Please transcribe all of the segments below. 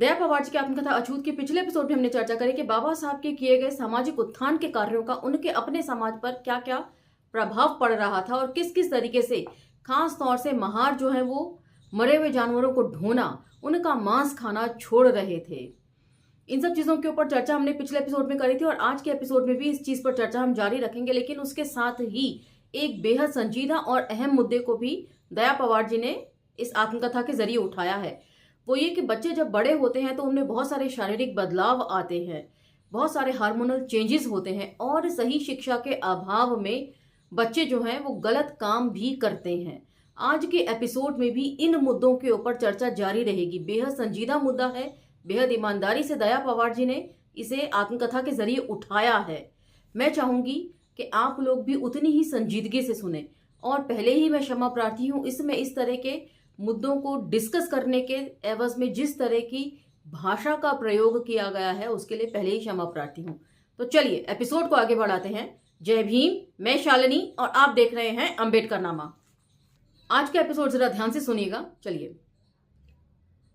दया पवार जी की आत्मकथा अछूत के पिछले एपिसोड में हमने चर्चा करी कि बाबा साहब के किए गए सामाजिक उत्थान के कार्यों का उनके अपने समाज पर क्या क्या प्रभाव पड़ रहा था और किस किस तरीके से खास तौर से महार जो है वो मरे हुए जानवरों को ढोना, उनका मांस खाना छोड़ रहे थे। इन सब चीजों के ऊपर चर्चा हमने पिछले एपिसोड में करी थी और आज के एपिसोड में भी इस चीज पर चर्चा हम जारी रखेंगे, लेकिन उसके साथ ही एक बेहद संजीदा और अहम मुद्दे को भी दया पवार जी ने इस आत्मकथा के जरिए उठाया है। वो ये कि बच्चे जब बड़े होते हैं तो उनमें बहुत सारे शारीरिक बदलाव आते हैं, बहुत सारे हार्मोनल चेंजेस होते हैं और सही शिक्षा के अभाव में बच्चे जो हैं वो गलत काम भी करते हैं। आज के एपिसोड में भी इन मुद्दों के ऊपर चर्चा जारी रहेगी। बेहद संजीदा मुद्दा है, बेहद ईमानदारी से दया पवार जी ने इसे आत्मकथा के जरिए उठाया है। मैं चाहूंगी कि आप लोग भी उतनी ही संजीदगी से सुने और पहले ही मैं क्षमा प्रार्थी हूं, इसमें इस तरह के मुद्दों को डिस्कस करने के एवज में जिस तरह की भाषा का प्रयोग किया गया है उसके लिए पहले ही क्षमा प्रार्थी हूं। तो चलिए एपिसोड को आगे बढ़ाते हैं। जय भीम, मैं शालिनी और आप देख रहे हैं अंबेडकर नामा। आज का एपिसोड जरा ध्यान से सुनिएगा। चलिए,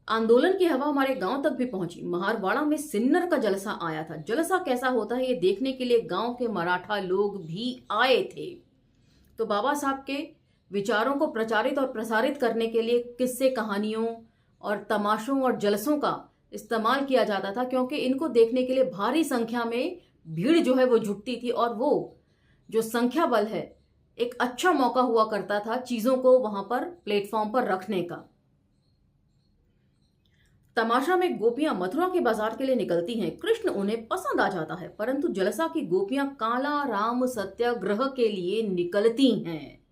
आंदोलन की हवा हमारे गांव तक भी पहुंची। महारवाड़ा में सिन्नर का जलसा आया था। जलसा कैसा होता है ये देखने के लिए गांव के मराठा लोग भी आए थे। तो बाबा साहब के विचारों को प्रचारित और प्रसारित करने के लिए किस्से, कहानियों और तमाशों और जलसों का इस्तेमाल किया जाता था, क्योंकि इनको देखने के लिए भारी संख्या में भीड़ जो है वो जुटती थी और वो जो संख्या बल है एक अच्छा मौका हुआ करता था चीजों को वहां पर प्लेटफॉर्म पर रखने का। तमाशा में गोपियां मथुरा के बाजार के लिए निकलती हैं। कृष्ण उन्हें पसंद आ जाता है, परंतु जलसा की गोपियां काला राम सत्याग्रह के लिए निकलती हैं।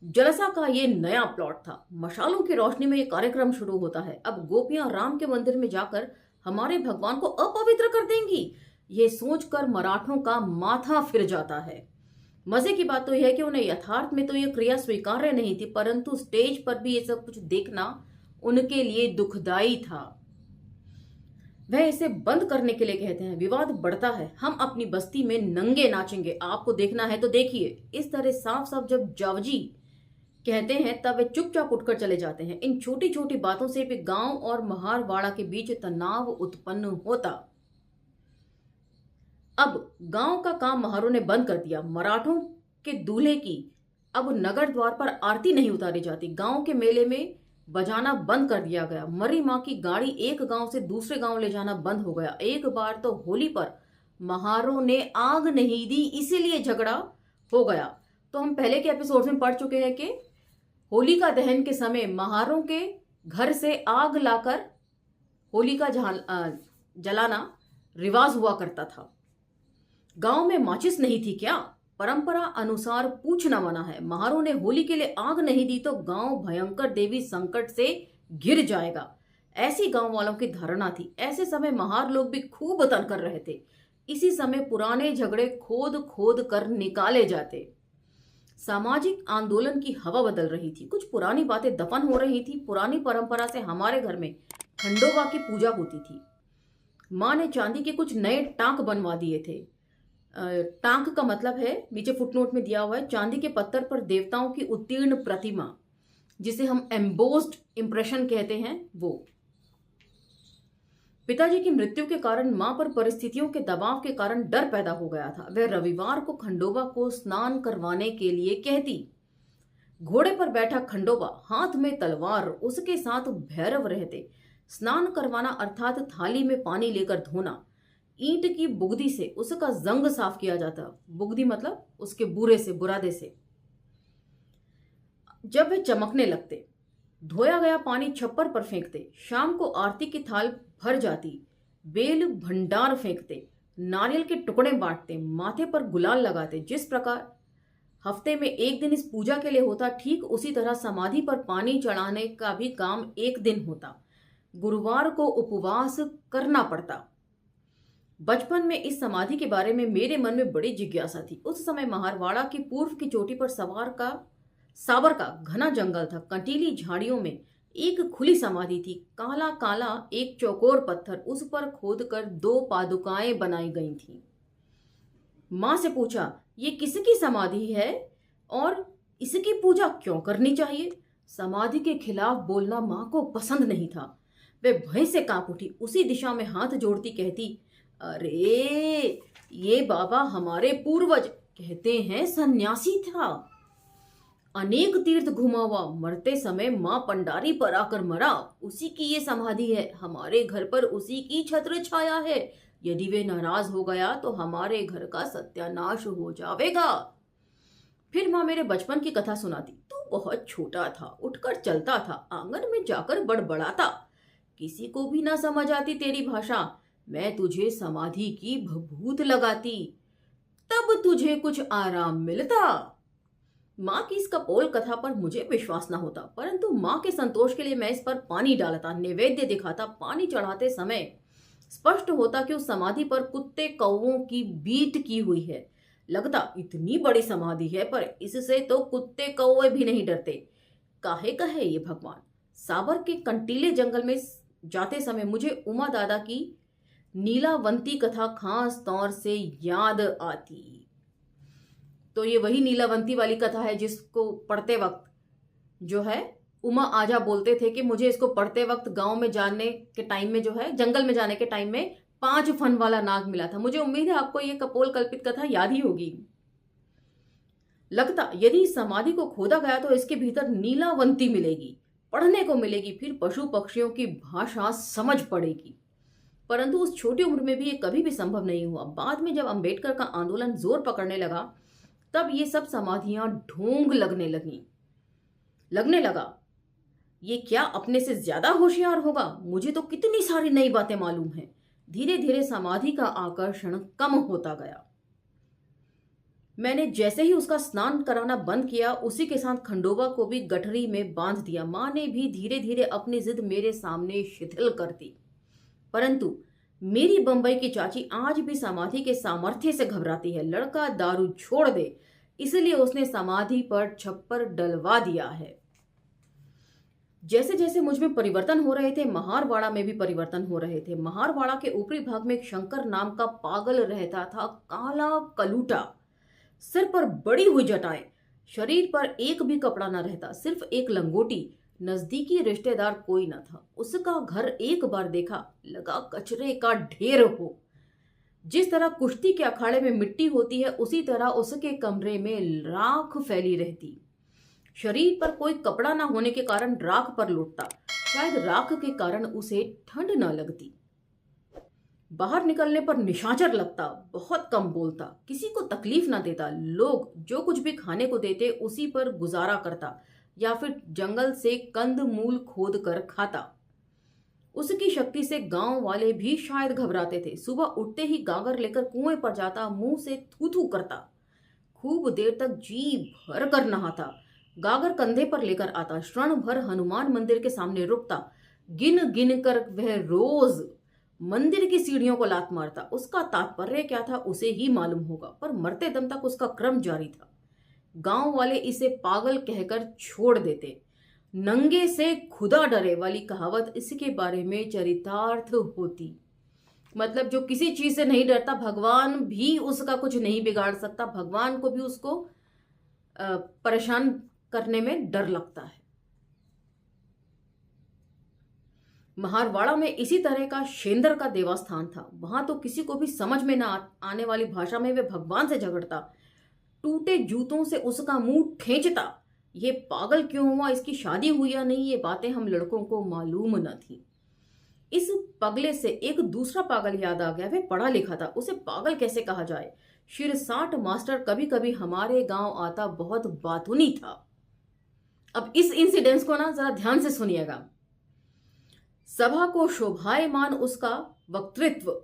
जलसा का ये नया प्लॉट था। मशालों की रोशनी में ये कार्यक्रम शुरू होता है। अब गोपियां राम के मंदिर में जाकर हमारे भगवान को अपवित्र कर देंगी, ये सोचकर मराठों का माथा फिर जाता है। मजे की बात तो यह है कि उन्हें यथार्थ में तो यह क्रिया स्वीकार्य नहीं थी, परंतु स्टेज पर भी ये सब कुछ देखना उनके लिए दुखदाई था। वह इसे बंद करने के लिए कहते हैं। विवाद बढ़ता है। हम अपनी बस्ती में नंगे नाचेंगे, आपको देखना है तो देखिए। इस तरह साफ साफ जब जावजी कहते हैं तब वे चुपचाप उठकर चले जाते हैं। इन छोटी छोटी बातों से भी गांव और महारवाड़ा के बीच तनाव उत्पन्न होता। अब गांव का काम महारों ने बंद कर दिया। मराठों के दूल्हे की अब नगर द्वार पर आरती नहीं उतारी जाती। गांव के मेले में बजाना बंद कर दिया गया। मरी मां की गाड़ी एक गांव से दूसरे गांव ले जाना बंद हो गया। एक बार तो होली पर महारों ने आग नहीं दी, इसीलिए झगड़ा हो गया। तो हम पहले के एपिसोड में पढ़ चुके हैं कि होलिका दहन के समय महारों के घर से आग लाकर होलिका जलाना रिवाज हुआ करता था। गांव में माचिस नहीं थी क्या? परंपरा अनुसार पूछना मना है। महारों ने होली के लिए आग नहीं दी तो गांव भयंकर देवी संकट से घिर जाएगा, ऐसी गांव वालों की धारणा थी। ऐसे समय महार लोग भी खूब तंग कर रहे थे। इसी समय पुराने झगड़े खोद खोद कर निकाले जाते। सामाजिक आंदोलन की हवा बदल रही थी। कुछ पुरानी बातें दफन हो रही थी। पुरानी परंपरा से हमारे घर में खंडोबा की पूजा होती थी। माँ ने चांदी के कुछ नए टांक बनवा दिए थे। टांक का मतलब है, नीचे फुटनोट में दिया हुआ है, चांदी के पत्थर पर देवताओं की उत्तीर्ण प्रतिमा, जिसे हम एम्बोस्ड इंप्रेशन कहते हैं, वो। पिताजी की मृत्यु के कारण मां पर परिस्थितियों के दबाव के कारण डर पैदा हो गया था। वह रविवार को खंडोबा को स्नान करवाने के लिए कहती। घोड़े पर बैठा खंडोबा, हाथ में तलवार, उसके साथ भैरव रहते। स्नान करवाना अर्थात थाली में पानी लेकर धोना। ईंट की बुगदी से उसका जंग साफ किया जाता। बुगदी मतलब उसके बुरे से, बुरादे से। जब वे चमकने लगते, धोया गया पानी छप्पर पर फेंकते। शाम को आरती की थाल भर जाती। बेल भंडार फेंकते, नारियल के टुकड़े बांटते, माथे पर गुलाल लगाते। जिस प्रकार हफ्ते में एक दिन इस पूजा के लिए होता, ठीक उसी तरह समाधि पर पानी चढ़ाने का भी काम एक दिन होता। गुरुवार को उपवास करना पड़ता। बचपन में इस समाधि के बारे में मेरे मन में बड़ी जिज्ञासा थी। उस समय महारवाड़ा की पूर्व की चोटी पर साबर का घना जंगल था। कंटीली झाड़ियों में एक खुली समाधि थी। काला काला एक चौकोर पत्थर, उस पर खोदकर 2 पादुकाएं बनाई गई थीं। मां से पूछा, ये किसकी समाधि है और इसकी पूजा क्यों करनी चाहिए? समाधि के खिलाफ बोलना मां को पसंद नहीं था। वे भय से कांप उठी, उसी दिशा में हाथ जोड़ती कहती, अरे ये बाबा हमारे पूर्वज, कहते हैं सन्यासी था, अनेक तीर्थ घुमा हुआ, मरते समय मां पंडारी पर आकर मरा, उसी की ये समाधि है, हमारे घर पर उसी की छत्र छाया है, यदि वे नाराज हो गया तो हमारे घर का सत्यानाश हो जाएगा। फिर माँ मेरे बचपन की कथा सुनाती, तू बहुत छोटा था, उठकर चलता था, आंगन में जाकर बड़बड़ाता, किसी को भी ना समझ आती तेरी भाषा, मैं तुझे समाधि की भभूत लगाती, तब तुझे कुछ आराम मिलता। माँ की इस कपोल कथा पर मुझे विश्वास न होता, परंतु माँ के संतोष के लिए मैं इस पर पानी डालता, नैवेद्य दिखाता। पानी चढ़ाते समय स्पष्ट होता कि उस समाधि पर कुत्ते कौवों की बीट की हुई है। लगता इतनी बड़ी समाधि है, पर इससे तो कुत्ते कौवे भी नहीं डरते। काहे कहे ये भगवान। साबर के कंटीले जंगल में जाते समय मुझे उमा दादा की नीलावंती कथा खास तौर से याद आती। तो ये वही नीलावंती वाली कथा है जिसको पढ़ते वक्त जो है उमा आजा बोलते थे कि मुझे इसको पढ़ते वक्त गांव में जाने के टाइम में जो है जंगल में जाने के टाइम में 5 फन वाला नाग मिला था। मुझे उम्मीद है आपको ये कपोल कल्पित कथा याद ही होगी। लगता यदि इस समाधि को खोदा गया तो इसके भीतर नीलावंती मिलेगी, पढ़ने को मिलेगी, फिर पशु पक्षियों की भाषा समझ पड़ेगी। परंतु उस छोटी उम्र में भी ये कभी भी संभव नहीं हुआ। बाद में जब अंबेडकर का आंदोलन जोर पकड़ने लगा तब ये सब समाधियां ढोंग लगने लगा। ये क्या अपने से ज्यादा होशियार होगा? मुझे तो कितनी सारी नई बातें मालूम हैं। धीरे धीरे समाधि का आकर्षण कम होता गया। मैंने जैसे ही उसका स्नान कराना बंद किया, उसी के साथ खंडोबा को भी गठरी में बांध दिया। मां ने भी धीरे धीरे अपनी जिद मेरे सामने शिथिल कर दी। परंतु मेरी बंबई की चाची आज भी समाधि के सामर्थ्य से घबराती है। लड़का दारू छोड़ दे, इसलिए उसने समाधि पर छप्पर डलवा दिया है। जैसे जैसे मुझ में परिवर्तन हो रहे थे, महारवाड़ा में भी परिवर्तन हो रहे थे। महारवाड़ा के ऊपरी भाग में एक शंकर नाम का पागल रहता था, काला कलूटा, सिर पर बड़ी हुई जटाएं, शरीर पर एक भी कपड़ा न रहता, सिर्फ एक लंगोटी। नजदीकी रिश्तेदार कोई न था। उसका घर एक बार देखा, लगा कचरे का ढेर हो। जिस तरह कुश्ती के अखाड़े में मिट्टी होती है, उसी तरह उसके कमरे में राख फैली रहती। शरीर पर कोई कपड़ा ना होने के कारण राख पर लौटता। शायद राख के कारण उसे ठंड न लगती। बाहर निकलने पर निशाचर लगता, बहुत कम बोलता, किसी को तकलीफ ना देता। लोग जो कुछ भी खाने को देते उसी पर गुजारा करता या फिर जंगल से कंद मूल खोद कर खाता। उसकी शक्ति से गांव वाले भी शायद घबराते थे। सुबह उठते ही गागर लेकर कुएं पर जाता, मुंह से थू थू करता, खूब देर तक जी भर कर नहाता, गागर कंधे पर लेकर आता, क्षण भर हनुमान मंदिर के सामने रुकता, गिन गिन कर वह रोज मंदिर की सीढ़ियों को लात मारता। उसका तात्पर्य क्या था उसे ही मालूम होगा, पर मरते दम तक उसका क्रम जारी था। गांव वाले इसे पागल कहकर छोड़ देते। नंगे से खुदा डरे वाली कहावत इसके बारे में चरितार्थ होती। मतलब जो किसी चीज से नहीं डरता, भगवान भी उसका कुछ नहीं बिगाड़ सकता, भगवान को भी उसको परेशान करने में डर लगता है। महारवाड़ा में इसी तरह का शेंदर का देवस्थान था। वहां तो किसी को भी समझ में ना आने वाली भाषा में वे भगवान से झगड़ता, टूटे जूतों से उसका मुंह ठेंचता। ये पागल क्यों हुआ, इसकी शादी हुई या नहीं, ये बातें हम लड़कों को मालूम न थी। इस पगले से एक दूसरा पागल याद आ गया। वह पढ़ा लिखा था, उसे पागल कैसे कहा जाए। शिरसाट मास्टर कभी कभी हमारे गांव आता, बहुत बातूनी था। अब इस इंसिडेंस को ना जरा ध्यान से सुनिएगा। सभा को शोभायमान उसका वक्तृत्व।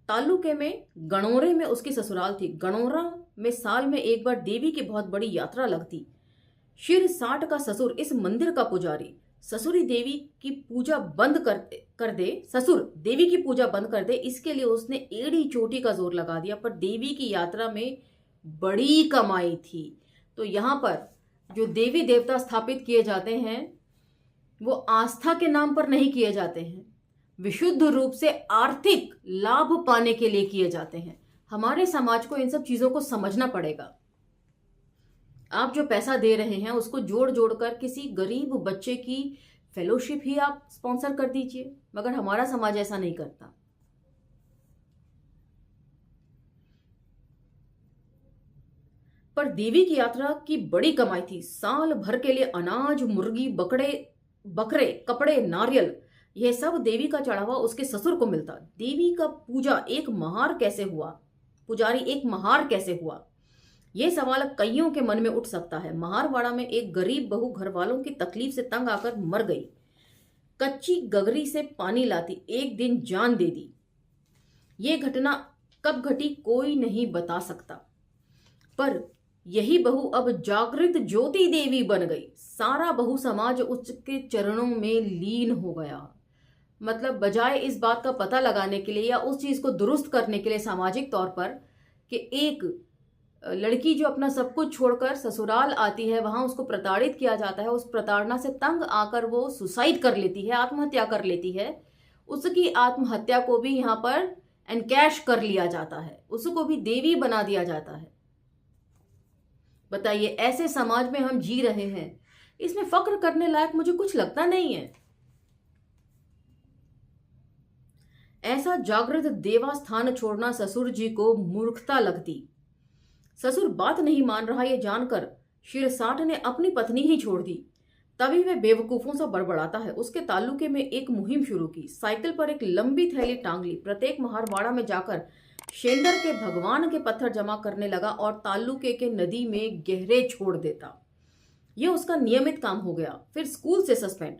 तालुके में गणोरे में उसकी ससुराल थी। गणोरा में साल में एक बार देवी की बहुत बड़ी यात्रा लगती। शिरसाट का ससुर इस मंदिर का पुजारी। ससुर देवी की पूजा बंद कर दे, इसके लिए उसने एड़ी चोटी का जोर लगा दिया। पर देवी की यात्रा में बड़ी कमाई थी। तो यहाँ पर जो देवी देवता स्थापित किए जाते हैं वो आस्था के नाम पर नहीं किए जाते हैं, विशुद्ध रूप से आर्थिक लाभ पाने के लिए किए जाते हैं। हमारे समाज को इन सब चीजों को समझना पड़ेगा। आप जो पैसा दे रहे हैं उसको जोड़ जोड़ कर किसी गरीब बच्चे की फेलोशिप ही आप स्पॉन्सर कर दीजिए, मगर हमारा समाज ऐसा नहीं करता। पर देवी की यात्रा की बड़ी कमाई थी। साल भर के लिए अनाज, मुर्गी, बकरे, कपड़े, नारियल, यह सब देवी का चढ़ावा उसके ससुर को मिलता। देवी का पुजारी एक महार कैसे हुआ? यह सवाल कईयों के मन में उठ सकता है। महारवाड़ा में एक गरीब बहू घर वालों की तकलीफ से तंग आकर मर गई। कच्ची गगरी से पानी लाती एक दिन जान दे दी। ये घटना कब घटी कोई नहीं बता सकता, पर यही बहू अब जागृत ज्योति देवी बन गई। सारा बहु समाज उसके चरणों में लीन हो गया। मतलब बजाय इस बात का पता लगाने के लिए या उस चीज को दुरुस्त करने के लिए सामाजिक तौर पर कि एक लड़की जो अपना सब कुछ छोड़कर ससुराल आती है, वहां उसको प्रताड़ित किया जाता है, उस प्रताड़ना से तंग आकर वो सुसाइड कर लेती है, आत्महत्या कर लेती है, उसकी आत्महत्या को भी यहाँ पर एनकैश कर लिया जाता है, उसको भी देवी बना दिया जाता है। बताइए, ऐसे समाज में हम जी रहे हैं, इसमें फक्र करने लायक मुझे कुछ लगता नहीं है। ऐसा जागृत देवा स्थान छोड़ना ससुर जी को मूर्खता लगती। ससुर बात नहीं मान रहा ये जानकर शिरसाट ने अपनी पत्नी ही छोड़ दी। तभी वह बेवकूफों सा बड़बड़ाता है। उसके ताल्लुके में एक मुहिम शुरू की। साइकिल पर एक लंबी थैली टांग ली, प्रत्येक महारवाड़ा में जाकर शेंदर के भगवान के पत्थर जमा करने लगा और ताल्लुके के नदी में गहरे छोड़ देता। यह उसका नियमित काम हो गया। फिर स्कूल से सस्पेंड।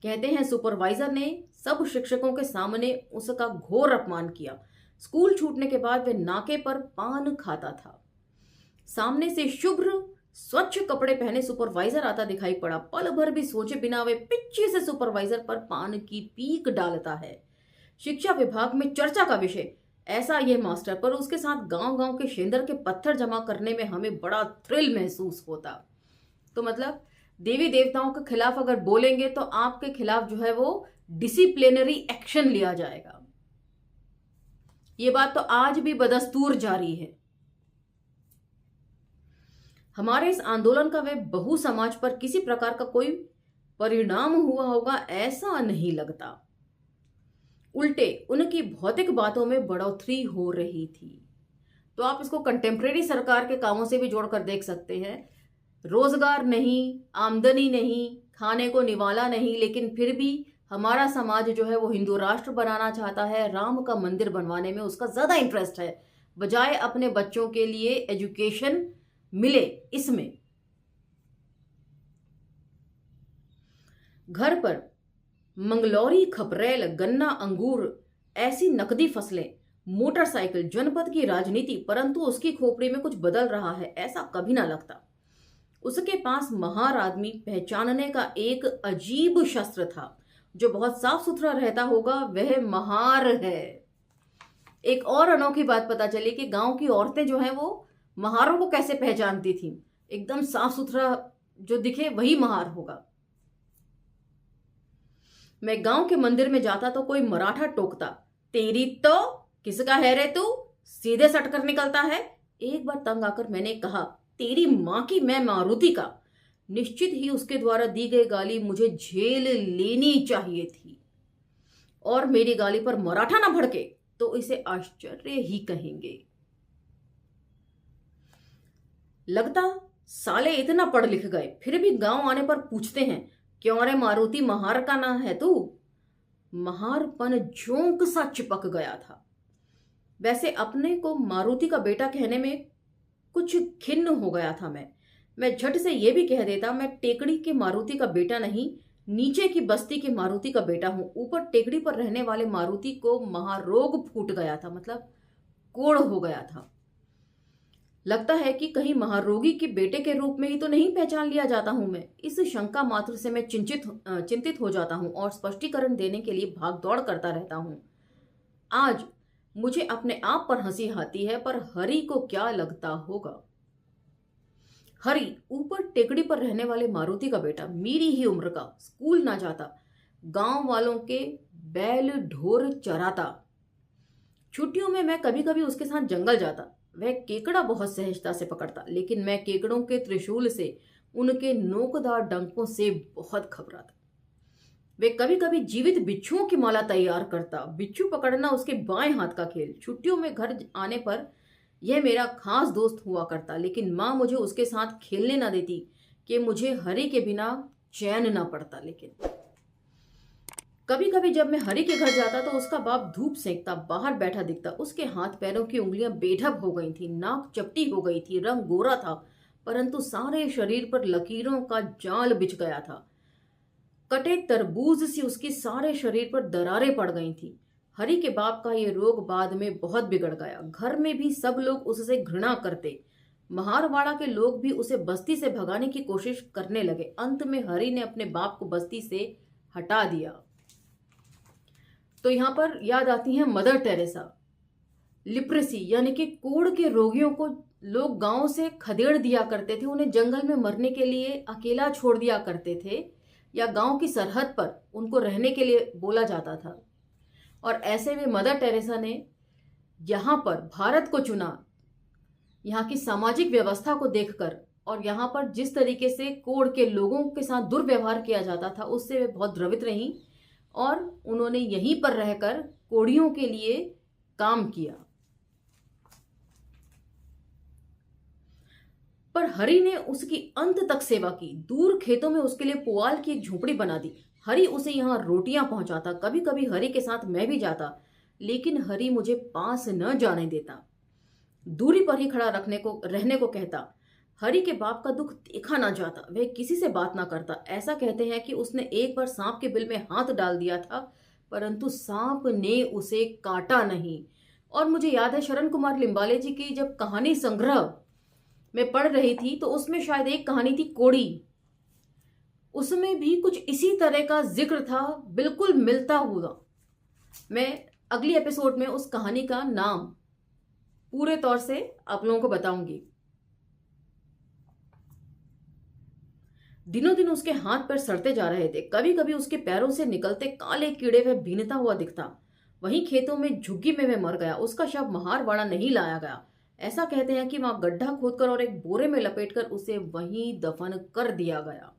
कहते हैं सुपरवाइजर ने सब शिक्षकों के सामने उसका घोर अपमान किया। स्कूल छूटने के बाद वह नाके पर पान खाता था। सामने से शुभ्र स्वच्छ कपड़े पहने सुपरवाइजर आता दिखाई पड़ा। पल भर भी सोचे बिना वे पिच्ची से सुपरवाइजर पर पान की पीक डालता है। शिक्षा विभाग में चर्चा का विषय ऐसा यह मास्टर, पर उसके साथ गांव गांव के शेंदर के पत्थर जमा करने में हमें बड़ा थ्रिल महसूस होता। तो मतलब देवी देवताओं के खिलाफ अगर बोलेंगे तो आपके खिलाफ जो है वो डिसिप्लिनरी एक्शन लिया जाएगा। ये बात तो आज भी बदस्तूर जारी है। हमारे इस आंदोलन का वे बहु समाज पर किसी प्रकार का कोई परिणाम हुआ होगा ऐसा नहीं लगता। उल्टे उनकी भौतिक बातों में बढ़ोतरी हो रही थी। तो आप इसको कंटेम्प्रेरी सरकार के कामों से भी जोड़कर देख सकते हैं। रोजगार नहीं, आमदनी नहीं, खाने को निवाला नहीं, लेकिन फिर भी हमारा समाज जो है वो हिंदू राष्ट्र बनाना चाहता है। राम का मंदिर बनवाने में उसका ज्यादा इंटरेस्ट है, बजाय अपने बच्चों के लिए एजुकेशन मिले इसमें। घर पर मंगलौरी, खपरेल, गन्ना, अंगूर, ऐसी नकदी फसलें, मोटरसाइकिल, जनपद की राजनीति, परंतु उसकी खोपड़ी में कुछ बदल रहा है ऐसा कभी ना लगता। उसके पास महार आदमी पहचानने का एक अजीब शस्त्र था। जो बहुत साफ सुथरा रहता होगा वह महार है। एक और अनोखी बात पता चली कि गांव की औरतें जो हैं वो महारों को कैसे पहचानती थी। एकदम साफ सुथरा जो दिखे वही महार होगा। मैं गांव के मंदिर में जाता तो कोई मराठा टोकता, तेरी तो किसका है रे तू, सीधे सट कर निकलता है। एक बार तंग आकर मैंने कहा, तेरी मां की मैं मारुति का। निश्चित ही उसके द्वारा दी गई गाली मुझे झेल लेनी चाहिए थी, और मेरी गाली पर मराठा ना भड़के तो इसे आश्चर्य ही कहेंगे। लगता साले इतना पढ़ लिख गए फिर भी गांव आने पर पूछते हैं, क्यों रे मारुति, महार का ना है तू। महारपन झोंक सा चिपक गया था। वैसे अपने को मारुति का बेटा कहने में कुछ खिन्न हो गया था। मैं झट से यह भी कह देता, मैं टेकड़ी के मारुति का बेटा नहीं, नीचे की बस्ती के मारुति का बेटा हूं। ऊपर टेकड़ी पर रहने वाले मारुति को महारोग फूट गया था, मतलब कोढ़ हो गया था। लगता है कि कहीं महारोगी के बेटे के रूप में ही तो नहीं पहचान लिया जाता हूं मैं। इस शंका मात्र से मैं चिंतित हो जाता हूं और स्पष्टीकरण देने के लिए भाग दौड़ करता रहता हूं। आज मुझे अपने आप पर हंसी आती है, पर हरि को क्या लगता होगा। हरि ऊपर टेकड़ी पर रहने वाले मारुति का बेटा, मेरी ही उम्र का, स्कूल ना जाता, गांव वालों के बैल ढोर चराता। छुट्टियों में मैं कभी कभी उसके साथ जंगल जाता। वह केकड़ा बहुत सहजता से पकड़ता, लेकिन मैं केकड़ों के त्रिशूल से, उनके नोकदार डंकों से बहुत घबराता। वे कभी कभी जीवित बिच्छुओं की माला तैयार करता। बिच्छू पकड़ना उसके बाएं हाथ का खेल। छुट्टियों में घर आने पर यह मेरा खास दोस्त हुआ करता, लेकिन माँ मुझे उसके साथ खेलने ना देती कि मुझे हरी के बिना चैन ना पड़ता। लेकिन कभी कभी जब मैं हरी के घर जाता तो उसका बाप धूप सेंकता बाहर बैठा दिखता। उसके हाथ पैरों की उंगलियां बेढब हो गई थी, नाक चपटी हो गई थी, रंग गोरा था, परंतु सारे शरीर पर लकीरों का जाल बिछ गया था। कटे तरबूज सी उसकी सारे शरीर पर दरारें पड़ गई थी। हरी के बाप का ये रोग बाद में बहुत बिगड़ गया। घर में भी सब लोग उससे घृणा करते। महारवाड़ा के लोग भी उसे बस्ती से भगाने की कोशिश करने लगे। अंत में हरी ने अपने बाप को बस्ती से हटा दिया। तो यहाँ पर याद आती हैं मदर टेरेसा। लिप्रेसी यानी कि कोढ़ के रोगियों को लोग गांव से खदेड़ दिया करते थे, उन्हें जंगल में मरने के लिए अकेला छोड़ दिया करते थे, या गांव की सरहद पर उनको रहने के लिए बोला जाता था। और ऐसे में मदर टेरेसा ने यहाँ पर भारत को चुना, यहाँ की सामाजिक व्यवस्था को देखकर, और यहाँ पर जिस तरीके से कोढ़ के लोगों के साथ दुर्व्यवहार किया जाता था उससे वे बहुत द्रवित रहीं, और उन्होंने यहीं पर रहकर कोढ़ियों के लिए काम किया। पर हरि ने उसकी अंत तक सेवा की। दूर खेतों में उसके लिए पुआल की एक झोपड़ी बना दी। हरि उसे यहाँ रोटियां पहुंचाता। कभी कभी हरि के साथ मैं भी जाता, लेकिन हरि मुझे पास न जाने देता, दूरी पर ही खड़ा रहने को कहता। हरि के बाप का दुख देखा ना जाता, वह किसी से बात ना करता। ऐसा कहते हैं कि उसने एक बार सांप के बिल में हाथ डाल दिया था, परंतु सांप ने उसे काटा नहीं। और मुझे याद है शरण कुमार लिम्बाले जी की जब कहानी संग्रह में पढ़ रही थी तो उसमें शायद एक कहानी थी कोड़ी, उसमें भी कुछ इसी तरह का जिक्र था, बिल्कुल मिलता हुआ। मैं अगली एपिसोड में उस कहानी का नाम पूरे तौर से आप लोगों को बताऊंगी। दिनों दिन उसके हाथ पैर सड़ते जा रहे थे। कभी कभी उसके पैरों से निकलते काले कीड़े वह भीनता हुआ दिखता। वहीं खेतों में झुग्गी में वह मर गया। उसका शव महारवाड़ा नहीं लाया गया। ऐसा कहते हैं कि वहां गड्ढा खोदकर और एक बोरे में लपेटकर उसे वहीं दफन कर दिया गया।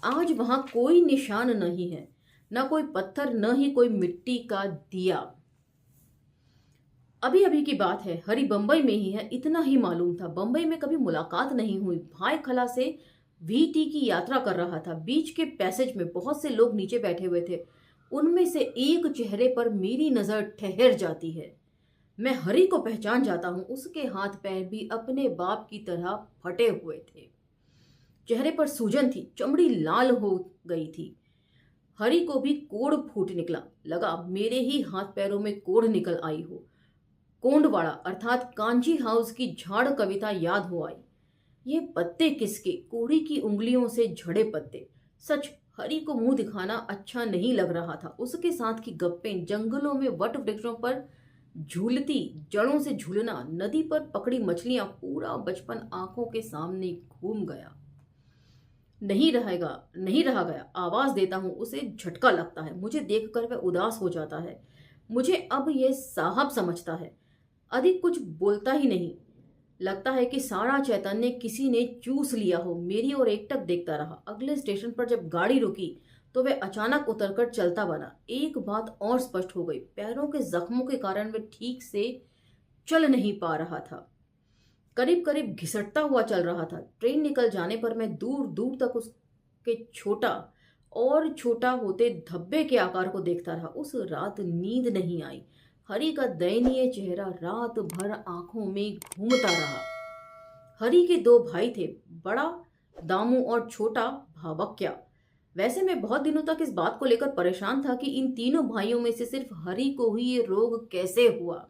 आज वहां कोई निशान नहीं है, न कोई पत्थर, न ही कोई मिट्टी का दिया। अभी अभी की बात है, हरि बंबई में ही है, इतना ही मालूम था। बंबई में कभी मुलाकात नहीं हुई। भाई खला से वीटी की यात्रा कर रहा था। बीच के पैसेज में बहुत से लोग नीचे बैठे हुए थे। उनमें से एक चेहरे पर मेरी नजर ठहर जाती है। मैं हरि को पहचान जाता हूं। उसके हाथ पैर भी अपने बाप की तरह फटे हुए थे। चेहरे पर सूजन थी, चमड़ी लाल हो गई थी। हरि को भी कोढ़ फूट निकला। लगा मेरे ही हाथ पैरों में कोढ़ निकल आई हो। कोंडवाड़ा अर्थात कांची हाउस की झाड़ कविता याद हो आई। ये पत्ते किसके? कोढ़ी की उंगलियों से झड़े पत्ते। सच, हरि को मुंह दिखाना अच्छा नहीं लग रहा था। उसके साथ की गप्पें, जंगलों में वट वृक्षों पर झूलती जड़ों से झूलना, नदी पर पकड़ी मछलियां, पूरा बचपन आंखों के सामने घूम गया। नहीं रहा गया। आवाज देता हूं, उसे झटका लगता है। मुझे देखकर वह उदास हो जाता है। मुझे अब यह साहब समझता है। अधिक कुछ बोलता ही नहीं। लगता है कि सारा चैतन्य किसी ने चूस लिया हो। मेरी ओर एकटक देखता रहा। अगले स्टेशन पर जब गाड़ी रुकी तो वह अचानक उतरकर चलता बना। एक बात और स्पष्ट हो गई, पैरों के जख्मों के कारण वह ठीक से चल नहीं पा रहा था। करीब करीब घिसटता हुआ चल रहा था। ट्रेन निकल जाने पर मैं दूर दूर तक उसके छोटा और छोटा होते धब्बे के आकार को देखता रहा। उस रात नींद नहीं आई। हरि का दयनीय चेहरा रात भर आंखों में घूमता रहा। हरि के दो भाई थे, बड़ा दामू और छोटा भावक्या। वैसे मैं बहुत दिनों तक इस बात को लेकर परेशान था कि इन तीनों भाइयों में से सिर्फ हरि को ही ये रोग कैसे हुआ।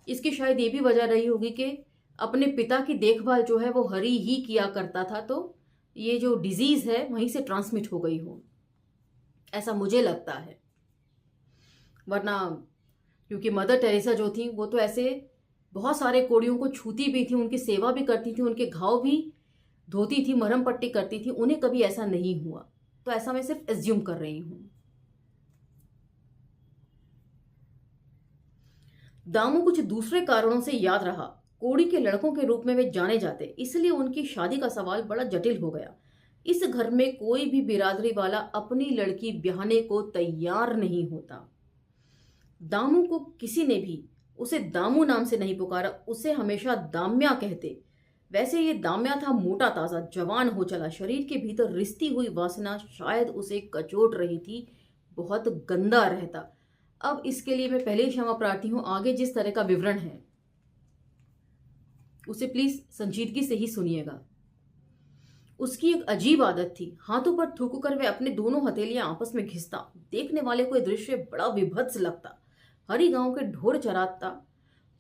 इसकी शायद ये भी वजह रही होगी कि अपने पिता की देखभाल जो है वो हरि ही किया करता था, तो ये जो डिजीज है वहीं से ट्रांसमिट हो गई हो, ऐसा मुझे लगता है। वरना क्योंकि मदर टेरेसा जो थी वो तो ऐसे बहुत सारे कोढ़ियों को छूती भी थी, उनकी सेवा भी करती थी, उनके घाव भी धोती थी, मरहम पट्टी करती थी। उन्हें कभी ऐसा नहीं हुआ, तो ऐसा मैं सिर्फ एज्यूम कर रही हूं। दामू कुछ दूसरे कारणों से याद रहा। कोढ़ी के लड़कों के रूप में वे जाने जाते, इसलिए उनकी शादी का सवाल बड़ा जटिल हो गया। इस घर में कोई भी बिरादरी वाला अपनी लड़की ब्याहने को तैयार नहीं होता। दामू को किसी ने भी उसे दामू नाम से नहीं पुकारा, उसे हमेशा दाम्या कहते। वैसे ये दाम्या था मोटा ताजा, जवान हो चला, शरीर के भीतर रिश्ती हुई वासना शायद उसे कचोट रही थी, बहुत गंदा रहता। अब इसके लिए मैं पहले ही क्षमा प्रार्थी हूं। आगे जिस तरह का विवरण है उसे प्लीज संजीदगी से ही सुनिएगा। उसकी एक अजीब आदत थी, हाथों पर थूक कर वह अपने दोनों हथेलियां आपस में घिसता। देखने वाले को यह दृश्य बड़ा विभत्स लगता। हरी गांव के ढोर चराता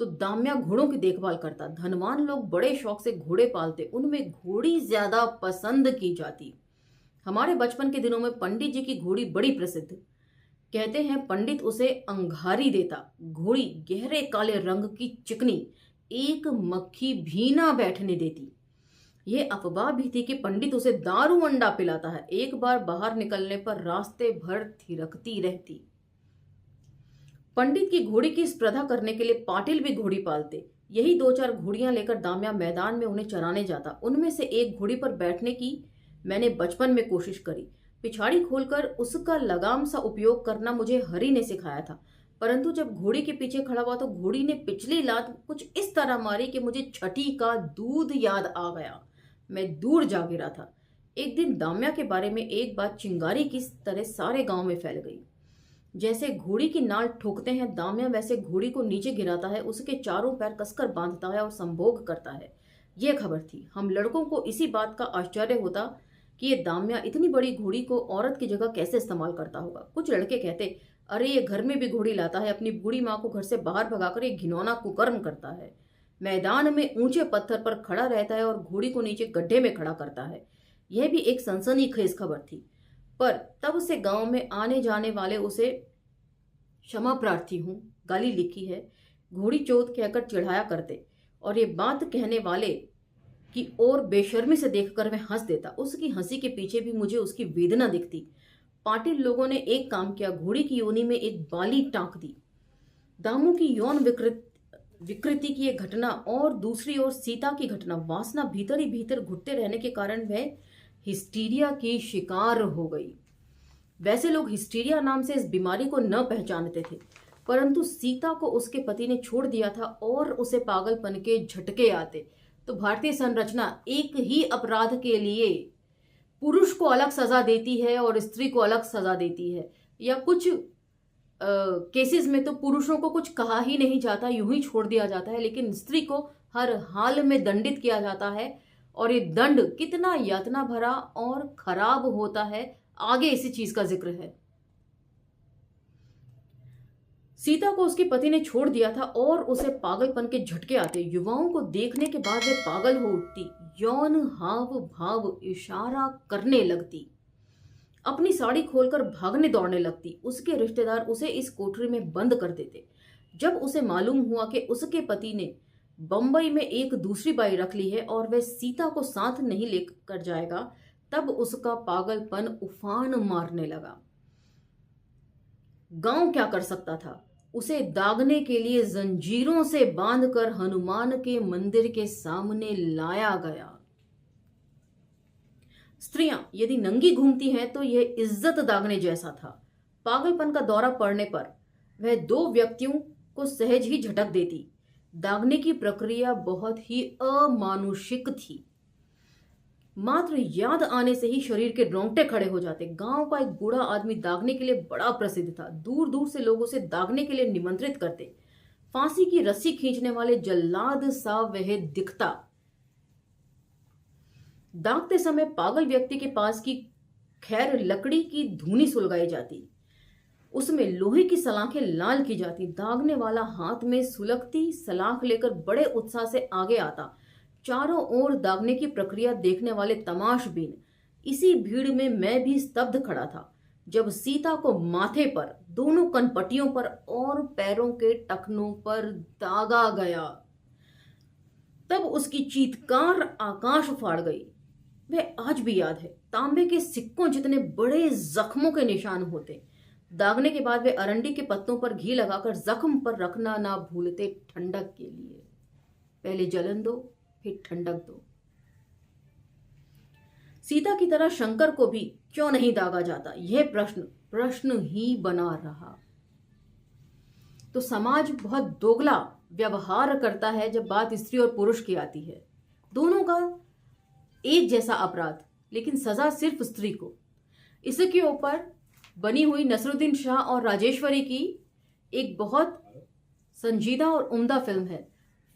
तो दाम्या घोड़ों की देखभाल करता। धनवान लोग बड़े शौक से घोड़े पालते, उनमें घोड़ी ज्यादा पसंद की जाती। हमारे बचपन के दिनों में पंडित जी की घोड़ी बड़ी प्रसिद्ध। कहते हैं पंडित उसे अंगारी देता। घोड़ी गहरे काले रंग की चिकनी, एक मक्खी भी ना बैठने देती। ये अफवाह भी थी कि पंडित उसे दारू अंडा पिलाता है। एक बार बाहर निकलने पर रास्ते भर थिरकती रहती। पंडित की घोड़ी की स्पर्धा करने के लिए पाटिल भी घोड़ी पालते। यही दो चार घोड़ियां लेकर दाम्या मैदान में उन्हें चराने जाता। उनमें से एक घोड़ी पर बैठने की मैंने बचपन में कोशिश करी। पिछाड़ी खोलकर उसका लगाम सा उपयोग करना मुझे हरि ने सिखाया था, परंतु जब घोड़ी के पीछे खड़ा हुआ तो घोड़ी ने पिछली लात कुछ इस तरह मारी कि मुझे छठी का दूध याद आ गया। मैं दूर जा गिरा था। एक दिन दाम्या के बारे में एक बात चिंगारी की तरह सारे गांव में फैल गई। जैसे घोड़ी की नाल ठोकते हैं दाम्या वैसे घोड़ी को नीचे गिराता है, उसके चारों पैर कसकर बांधता है और संभोग करता है। यह खबर थी। हम लड़कों को इसी बात का आश्चर्य होता कि ये दाम्या इतनी बड़ी घोड़ी को औरत की जगह कैसे इस्तेमाल करता होगा। कुछ लड़के कहते, अरे ये घर में भी घोड़ी लाता है, अपनी बूढ़ी माँ को घर से बाहर भगाकर एक घिनौना कुकर्म करता है। मैदान में ऊंचे पत्थर पर खड़ा रहता है और घोड़ी को नीचे गड्ढे में खड़ा करता है। यह भी एक सनसनीखेज खबर थी, पर तब से गांव में आने जाने वाले उसे क्षमा प्रार्थी हूं गाली लिखी है, घोड़ी चौथ कहकर चिढ़ाया करते, और ये बात कहने वाले की ओर बेशर्मी से देखकर वह हंस देता। उसकी हंसी के पीछे भी मुझे उसकी वेदना दिखती। पाटिल लोगों ने एक काम किया, घोड़ी की योनि में एक बाली टांक दी। दामू की यौन विकृति की एक घटना और दूसरी ओर सीता की घटना, वासना भीतर ही भीतर घुटते रहने के कारण वह हिस्टीरिया की शिकार हो गई। वैसे लोग हिस्टीरिया नाम से इस बीमारी को न पहचानते थे, परंतु सीता को उसके पति ने छोड़ दिया था और उसे पागलपन के झटके आते। तो भारतीय संरचना एक ही अपराध के लिए पुरुष को अलग सजा देती है और स्त्री को अलग सजा देती है, या कुछ केसेस में तो पुरुषों को कुछ कहा ही नहीं जाता, यूं ही छोड़ दिया जाता है, लेकिन स्त्री को हर हाल में दंडित किया जाता है। और ये दंड कितना यातना भरा और खराब होता है, आगे इसी चीज का जिक्र है। सीता को उसके पति ने छोड़ दिया था और उसे पागलपन के झटके आते। युवाओं को देखने के बाद वे पागल हो उठती, यौन हाव भाव इशारा करने लगती, अपनी साड़ी खोलकर भागने दौड़ने लगती। उसके रिश्तेदार उसे इस कोठरी में बंद कर देते। जब उसे मालूम हुआ कि उसके पति ने बंबई में एक दूसरी बाई रख ली है और वह सीता को साथ नहीं लेकर जाएगा, तब उसका पागलपन उफान मारने लगा। गांव क्या कर सकता था? उसे दागने के लिए जंजीरों से बांधकर हनुमान के मंदिर के सामने लाया गया। स्त्रियां यदि नंगी घूमती हैं तो यह इज्जत दागने जैसा था। पागलपन का दौरा पड़ने पर वह दो व्यक्तियों को सहज ही झटक देती। दागने की प्रक्रिया बहुत ही अमानुषिक थी। मात्र याद आने से ही शरीर के रोंगटे खड़े हो जाते। गांव का एक बूढ़ा आदमी दागने के लिए बड़ा प्रसिद्ध था। दूर दूर से लोग उसे दागने के लिए निमंत्रित करते। फांसी की रस्सी खींचने वाले जल्लाद सा वह दिखता। दागते समय पागल व्यक्ति के पास की खैर लकड़ी की धूनी सुलगाई जाती, उसमें लोहे की सलाखें लाल की जाती। दागने वाला हाथ में सुलगती सलाख लेकर बड़े उत्साह से आगे आता। चारों ओर दागने की प्रक्रिया देखने वाले तमाशबीन। इसी भीड़ में मैं भी स्तब्ध खड़ा था जब सीता को माथे पर, दोनों कनपटियों पर और पैरों के टखनों पर दागा गया। तब उसकी चीत्कार आकाश फाड़ गई। वह आज भी याद है। तांबे के सिक्कों जितने बड़े जख्मों के निशान होते। दागने के बाद वे अरंडी के पत्तों पर घी लगाकर जख्म पर रखना ना भूलते, ठंडक के लिए। पहले जलन दो, फिर ठंडक दो। सीता की तरह शंकर को भी क्यों नहीं दागा जाता, यह प्रश्न ही बना रहा। तो समाज बहुत दोगला व्यवहार करता है जब बात स्त्री और पुरुष की आती है। दोनों का एक जैसा अपराध, लेकिन सजा सिर्फ स्त्री को। इसके ऊपर बनी हुई नसरुद्दीन शाह और राजेश्वरी की एक बहुत संजीदा और उम्दा फिल्म है।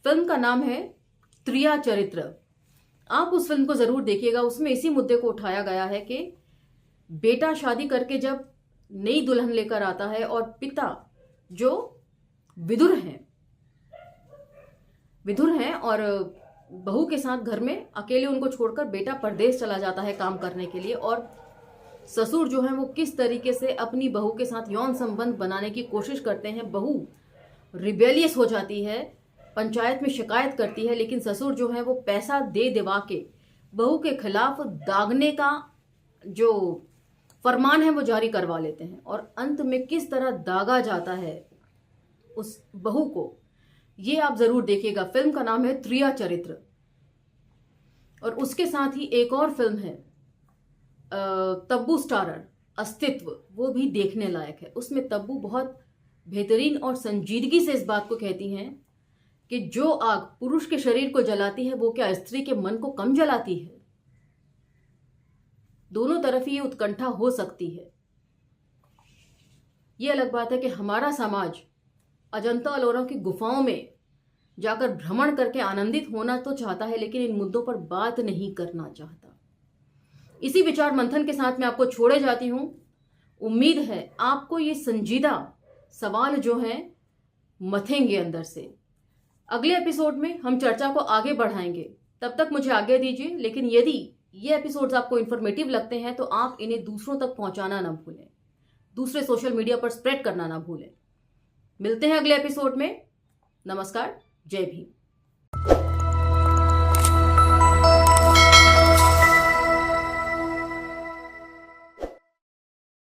फिल्म का नाम है त्रिया चरित्र। आप उस फिल्म को जरूर देखिएगा। उसमें इसी मुद्दे को उठाया गया है कि बेटा शादी करके जब नई दुल्हन लेकर आता है और पिता जो विदुर हैं और बहू के साथ घर में अकेले उनको छोड़कर बेटा परदेश चला जाता है काम करने के लिए, और ससुर जो है वो किस तरीके से अपनी बहू के साथ यौन संबंध बनाने की कोशिश करते हैं। बहू रिबेलियस हो जाती है, पंचायत में शिकायत करती है, लेकिन ससुर जो है वो पैसा दे दिवा के बहू के खिलाफ दागने का जो फरमान है वो जारी करवा लेते हैं, और अंत में किस तरह दागा जाता है उस बहू को, ये आप जरूर देखिएगा। फिल्म का नाम है त्रिया चरित्र। और उसके साथ ही एक और फिल्म है तब्बू स्टारर अस्तित्व, वो भी देखने लायक है। उसमें तब्बू बहुत बेहतरीन और संजीदगी से इस बात को कहती हैं कि जो आग पुरुष के शरीर को जलाती है वो क्या स्त्री के मन को कम जलाती है। दोनों तरफ ही ये उत्कंठा हो सकती है। ये अलग बात है कि हमारा समाज अजंता एलोरा की गुफाओं में जाकर भ्रमण करके आनंदित होना तो चाहता है, लेकिन इन मुद्दों पर बात नहीं करना चाहता। इसी विचार मंथन के साथ मैं आपको छोड़े जाती हूं। उम्मीद है आपको ये संजीदा सवाल जो हैं मथेंगे अंदर से। अगले एपिसोड में हम चर्चा को आगे बढ़ाएंगे। तब तक मुझे आज्ञा दीजिए, लेकिन यदि ये एपिसोड्स आपको इन्फॉर्मेटिव लगते हैं तो आप इन्हें दूसरों तक पहुंचाना ना भूलें, दूसरे सोशल मीडिया पर स्प्रेड करना ना भूलें। मिलते हैं अगले एपिसोड में। नमस्कार, जय भीम।